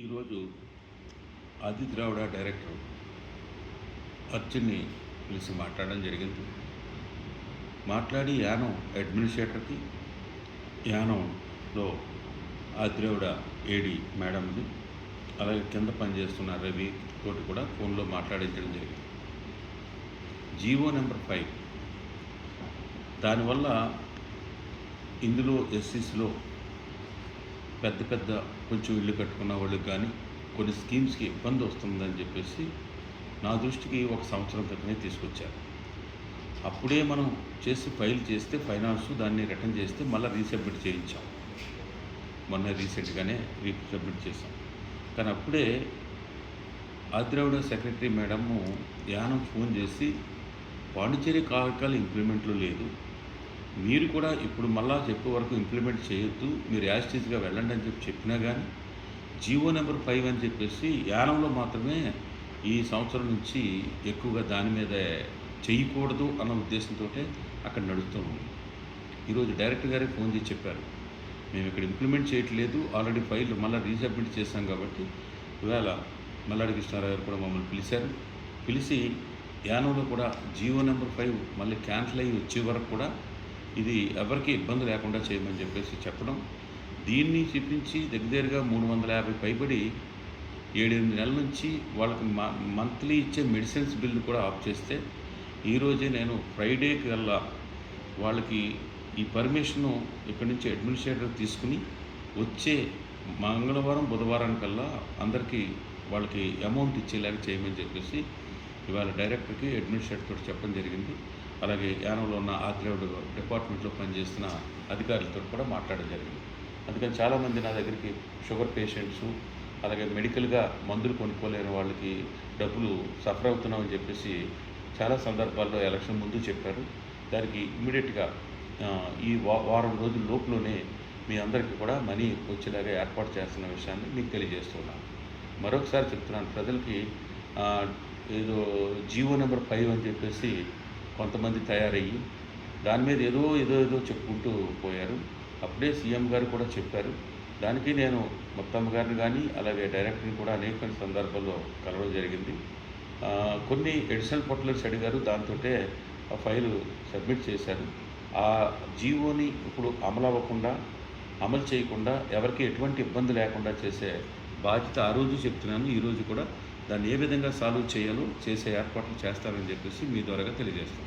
ఈరోజు ఆది ద్రావిడ డైరెక్టర్ అర్జున్ని పిలిచి మాట్లాడడం జరిగింది. మాట్లాడి యానం అడ్మినిస్ట్రేటర్కి, యానంలో ఆది ద్రావిడ ఏడి మేడంని, అలాగే కింద పనిచేస్తున్న రవి తోటి కూడా ఫోన్లో మాట్లాడించడం జరిగింది. జీవో నెంబర్ 5 దానివల్ల ఇందులో ఎస్సీస్లో పెద్ద పెద్ద కొంచెం ఇల్లు కట్టుకున్న వాళ్ళకి కానీ కొన్ని స్కీమ్స్కి ఇబ్బంది వస్తుందని చెప్పేసి నా దృష్టికి 1 సంవత్సరం క్రితమే తీసుకొచ్చారు. అప్పుడే మనం ఫైల్ చేస్తే ఫైనాన్స్ దాన్ని రిటర్న్ చేస్తే మళ్ళీ రీసబ్మిట్ చేయించాం. మొన్న రీసెంట్గానే రీసబ్మిట్ చేసాం. కానీ అప్పుడే ఆదిద్రావిడ సెక్రటరీ మేడము యానం ఫోన్ చేసి పాండిచేరి కార్యక్రమాలు ఇంప్లిమెంట్లో లేదు, మీరు కూడా ఇప్పుడు మళ్ళా చెప్పే వరకు ఇంప్లిమెంట్ చేయొద్దు, మీరు యాస్టీస్గా వెళ్ళండి అని చెప్పినా కానీ జీవో నెంబర్ 5 అని చెప్పేసి యానంలో మాత్రమే ఈ సంవత్సరం నుంచి ఎక్కువగా దాని మీద చేయకూడదు అన్న ఉద్దేశంతో అక్కడ నడుస్తూ ఉంది. ఈరోజు డైరెక్టర్ గారే ఫోన్ చేసి చెప్పారు, మేము ఇక్కడ ఇంప్లిమెంట్ చేయట్లేదు, ఆల్రెడీ ఫైల్ మళ్ళీ రీసబ్మిట్ చేశాం కాబట్టి ఇవాళ మల్లాడి కృష్ణారావు గారు కూడా మమ్మల్ని పిలిచారు. పిలిచి యానంలో కూడా జీవో నెంబర్ 5 మళ్ళీ క్యాన్సిల్ అయ్యి వచ్చే వరకు కూడా ఇది ఎవరికి ఇబ్బంది లేకుండా చేయమని చెప్పేసి చెప్పడం, దీన్ని చూపించి దగ్గరగా 350 పైబడి 7-8 నెలల నుంచి వాళ్ళకి మంత్లీ ఇచ్చే మెడిసిన్స్ బిల్లు కూడా ఆఫ్ చేస్తే ఈరోజే నేను ఫ్రైడేకి కల్లా వాళ్ళకి ఈ పర్మిషను ఇక్కడి నుంచి అడ్మినిస్ట్రేటర్ తీసుకుని వచ్చే మంగళవారం బుధవారానికల్లా అందరికీ వాళ్ళకి అమౌంట్ ఇచ్చేలాగా చేయమని చెప్పేసి ఇవాళ డైరెక్టర్కి అడ్మినిస్ట్రేటర్తో చెప్పడం జరిగింది. అలాగే యానంలో ఉన్న ఆదిద్రావిడ డిపార్ట్మెంట్లో పనిచేస్తున్న అధికారులతో కూడా మాట్లాడడం జరిగింది. అందుకని చాలామంది నా దగ్గరికి షుగర్ పేషెంట్స్, అలాగే మెడికల్గా మందులు కొనుక్కోలేని వాళ్ళకి డబ్బులు సఫర్ అవుతున్నామని చెప్పేసి చాలా సందర్భాల్లో ఎలక్షన్ ముందు చెప్పారు. దానికి ఇమ్మీడియట్గా ఈ వారం రోజుల లోపులోనే మీ అందరికీ కూడా మనీ వచ్చేలాగా ఏర్పాటు చేస్తున్న విషయాన్ని మీకు తెలియజేస్తున్నాను. మరొకసారి చెప్తున్నాను, ప్రజలకి ఏదో జీవో నెంబర్ 5 అని చెప్పేసి కొంతమంది తయారయ్యి దాని మీద ఏదో చెప్పుకుంటూ పోయారు. అప్పుడే సీఎం గారు కూడా చెప్పారు. దానికి నేను మొత్తమ్మ గారిని కానీ అలాగే డైరెక్టర్ని కూడా అనేక సందర్భాల్లో కలవడం జరిగింది. కొన్ని అడిషనల్ పర్టికులర్స్ అడిగారు, దాంతో ఆ ఫైలు సబ్మిట్ చేశారు. ఆ జీవోని ఇప్పుడు అమలు చేయకుండా ఎవరికి ఎటువంటి ఇబ్బంది లేకుండా చేసే బాధ్యత ఆ రోజు చెప్తున్నాను, ఈరోజు కూడా దాన్ని ఏ విధంగా సాల్వ్ చేయాలో చేసే ఏర్పాట్లు చేస్తానని చెప్పేసి మీ ద్వారాగా తెలియజేస్తాను.